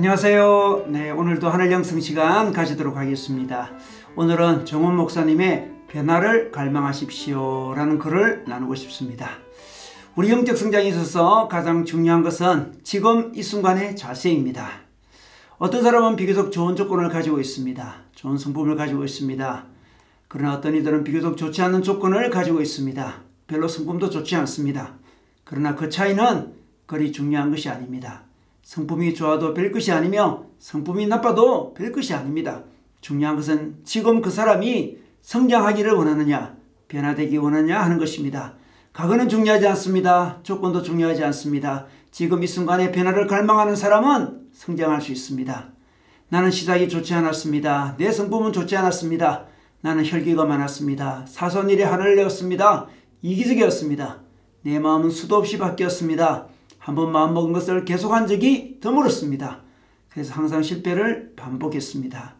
안녕하세요. 네, 오늘도 하늘 영성 시간 가지도록 하겠습니다. 오늘은 정원 목사님의 변화를 갈망하십시오 라는 글을 나누고 싶습니다. 우리 영적 성장에 있어서 가장 중요한 것은 지금 이 순간의 자세입니다. 어떤 사람은 비교적 좋은 조건을 가지고 있습니다. 좋은 성품을 가지고 있습니다. 그러나 어떤 이들은 비교적 좋지 않은 조건을 가지고 있습니다. 별로 성품도 좋지 않습니다. 그러나 그 차이는 그리 중요한 것이 아닙니다. 성품이 좋아도 별 것이 아니며 성품이 나빠도 별 것이 아닙니다. 중요한 것은 지금 그 사람이 성장하기를 원하느냐, 변화되기 원하느냐 하는 것입니다. 과거는 중요하지 않습니다. 조건도 중요하지 않습니다. 지금 이 순간에 변화를 갈망하는 사람은 성장할 수 있습니다. 나는 시작이 좋지 않았습니다. 내 성품은 좋지 않았습니다. 나는 혈기가 많았습니다. 사소한 일에 화를 내었습니다. 이기적이었습니다. 내 마음은 수도 없이 바뀌었습니다. 한번 마음먹은 것을 계속한 적이 드물었습니다. 그래서 항상 실패를 반복했습니다.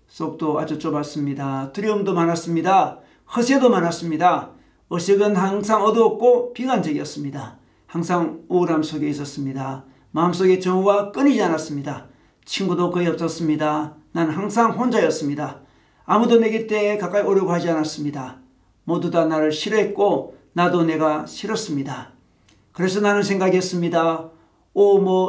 속도 아주 좁았습니다. 두려움도 많았습니다. 허세도 많았습니다. 의식은 항상 어두웠고 비관적이었습니다. 항상 우울함 속에 있었습니다. 마음속에 정오가 끊이지 않았습니다. 친구도 거의 없었습니다. 나는 항상 혼자였습니다. 아무도 내 곁에 가까이 오려고 하지 않았습니다. 모두 다 나를 싫어했고 나도 내가 싫었습니다. 그래서 나는 생각했습니다.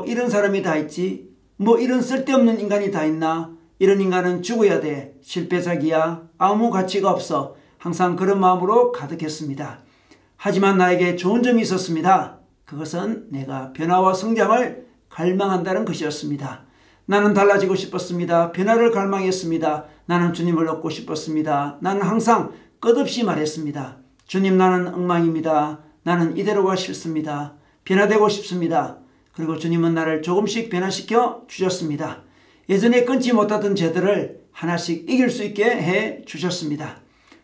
이런 사람이 다 있지? 이런 쓸데없는 인간이 다 있나? 이런 인간은 죽어야 돼. 실패작이야. 아무 가치가 없어. 항상 그런 마음으로 가득했습니다. 하지만 나에게 좋은 점이 있었습니다. 그것은 내가 변화와 성장을 갈망한다는 것이었습니다. 나는 달라지고 싶었습니다. 변화를 갈망했습니다. 나는 주님을 얻고 싶었습니다. 나는 항상 끝없이 말했습니다. 주님, 나는 엉망입니다. 나는 이대로가 싫습니다. 변화되고 싶습니다. 그리고 주님은 나를 조금씩 변화시켜 주셨습니다. 예전에 끊지 못하던 죄들을 하나씩 이길 수 있게 해 주셨습니다.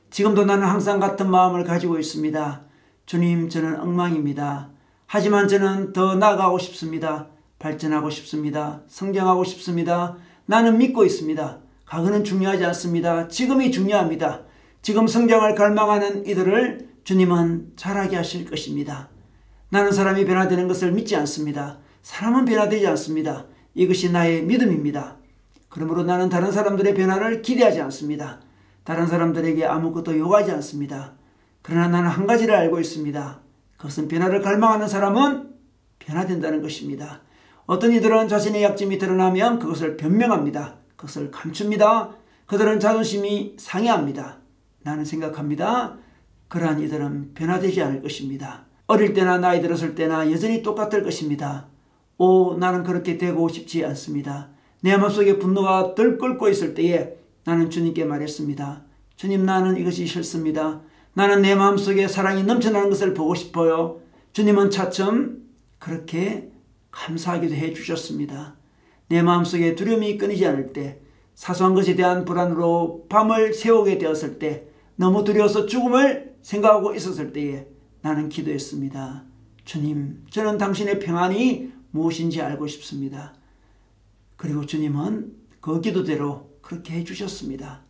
지금도 나는 항상 같은 마음을 가지고 있습니다. 주님, 저는 엉망입니다. 하지만 저는 더 나아가고 싶습니다. 발전하고 싶습니다. 성장하고 싶습니다. 나는 믿고 있습니다. 과거는 중요하지 않습니다. 지금이 중요합니다. 지금 성장을 갈망하는 이들을 주님은 잘하게 하실 것입니다. 나는 사람이 변화되는 것을 믿지 않습니다. 사람은 변화되지 않습니다. 이것이 나의 믿음입니다. 그러므로 나는 다른 사람들의 변화를 기대하지 않습니다. 다른 사람들에게 아무것도 요구하지 않습니다. 그러나 나는 한 가지를 알고 있습니다. 그것은 변화를 갈망하는 사람은 변화된다는 것입니다. 어떤 이들은 자신의 약점이 드러나면 그것을 변명합니다. 그것을 감춥니다. 그들은 자존심이 상해합니다. 나는 생각합니다. 그러한 이들은 변화되지 않을 것입니다. 어릴 때나 나이 들었을 때나 여전히 똑같을 것입니다. 나는 그렇게 되고 싶지 않습니다. 내 마음속에 분노가 덜 끓고 있을 때에 나는 주님께 말했습니다. 주님, 나는 이것이 싫습니다. 나는 내 마음속에 사랑이 넘쳐나는 것을 보고 싶어요. 주님은 차츰 그렇게 감사하기도 해 주셨습니다. 내 마음속에 두려움이 끊이지 않을 때, 사소한 것에 대한 불안으로 밤을 새우게 되었을 때, 너무 두려워서 죽음을 생각하고 있었을 때에 나는 기도했습니다. 주님, 저는 당신의 평안이 무엇인지 알고 싶습니다. 그리고 주님은 그 기도대로 그렇게 해주셨습니다.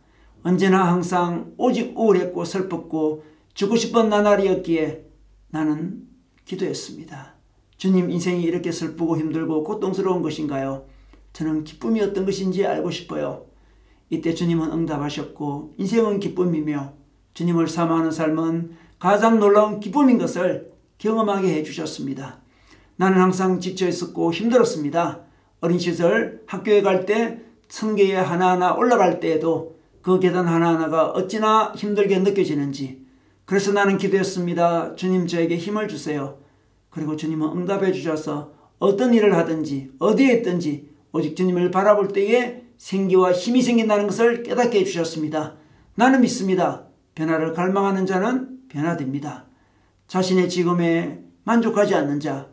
언제나 항상 오직 우울했고 슬펐고 죽고 싶은 나날이었기에 나는 기도했습니다. 주님, 인생이 이렇게 슬프고 힘들고 고통스러운 것인가요? 저는 기쁨이 어떤 것인지 알고 싶어요. 이때 주님은 응답하셨고 인생은 기쁨이며 주님을 사모하는 삶은 가장 놀라운 기쁨인 것을 경험하게 해주셨습니다. 나는 항상 지쳐 있었고 힘들었습니다. 어린 시절 학교에 갈 때 성계에 하나하나 올라갈 때에도 그 계단 하나하나가 어찌나 힘들게 느껴지는지, 그래서 나는 기도했습니다. 주님, 저에게 힘을 주세요. 그리고 주님은 응답해 주셔서 어떤 일을 하든지 어디에 있든지 오직 주님을 바라볼 때에 생기와 힘이 생긴다는 것을 깨닫게 해주셨습니다. 나는 믿습니다. 변화를 갈망하는 자는 변화됩니다. 자신의 지금에 만족하지 않는 자,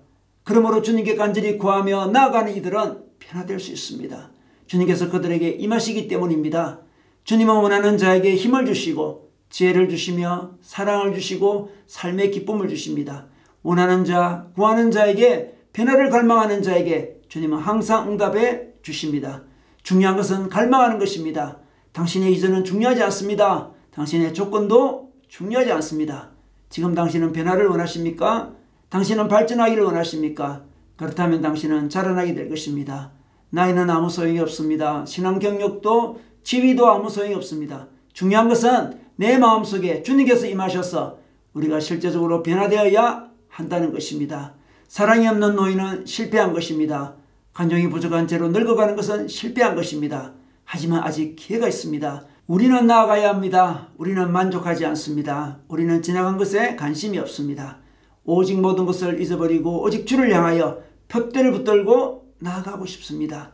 그러므로 주님께 간절히 구하며 나아가는 이들은 변화될 수 있습니다. 주님께서 그들에게 임하시기 때문입니다. 주님은 원하는 자에게 힘을 주시고 지혜를 주시며 사랑을 주시고 삶의 기쁨을 주십니다. 원하는 자, 구하는 자에게, 변화를 갈망하는 자에게 주님은 항상 응답해 주십니다. 중요한 것은 갈망하는 것입니다. 당신의 이전은 중요하지 않습니다. 당신의 조건도 중요하지 않습니다. 지금 당신은 변화를 원하십니까? 당신은 발전하기를 원하십니까? 그렇다면 당신은 자라나게 될 것입니다. 나이는 아무 소용이 없습니다. 신앙 경력도 지위도 아무 소용이 없습니다. 중요한 것은 내 마음속에 주님께서 임하셔서 우리가 실제적으로 변화되어야 한다는 것입니다. 사랑이 없는 노인은 실패한 것입니다. 간종이 부족한 채로 늙어가는 것은 실패한 것입니다. 하지만 아직 기회가 있습니다. 우리는 나아가야 합니다. 우리는 만족하지 않습니다. 우리는 지나간 것에 관심이 없습니다. 오직 모든 것을 잊어버리고 오직 주를 향하여 푯대를 붙들고 나아가고 싶습니다.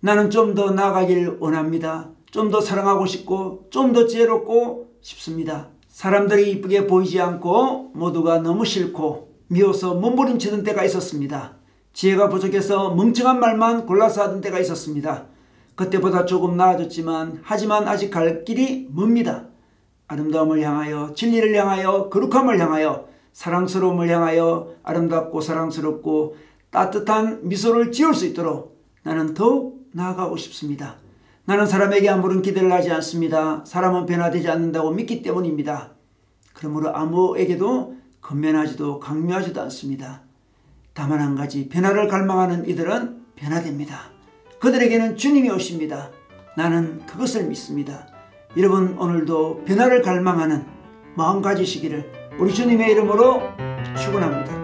나는 좀 더 나아가길 원합니다. 좀 더 사랑하고 싶고 좀 더 지혜롭고 싶습니다. 사람들이 이쁘게 보이지 않고 모두가 너무 싫고 미워서 몸부림치던 때가 있었습니다. 지혜가 부족해서 멍청한 말만 골라서 하던 때가 있었습니다. 그때보다 조금 나아졌지만 하지만 아직 갈 길이 멉니다. 아름다움을 향하여, 진리를 향하여, 거룩함을 향하여, 사랑스러움을 향하여 아름답고 사랑스럽고 따뜻한 미소를 지을 수 있도록 나는 더욱 나아가고 싶습니다. 나는 사람에게 아무런 기대를 하지 않습니다. 사람은 변화되지 않는다고 믿기 때문입니다. 그러므로 아무에게도 건면하지도 강요하지도 않습니다. 다만 한 가지, 변화를 갈망하는 이들은 변화됩니다. 그들에게는 주님이 오십니다. 나는 그것을 믿습니다. 여러분 오늘도 변화를 갈망하는 마음 가지시기를 우리 주님의 이름으로 축원합니다.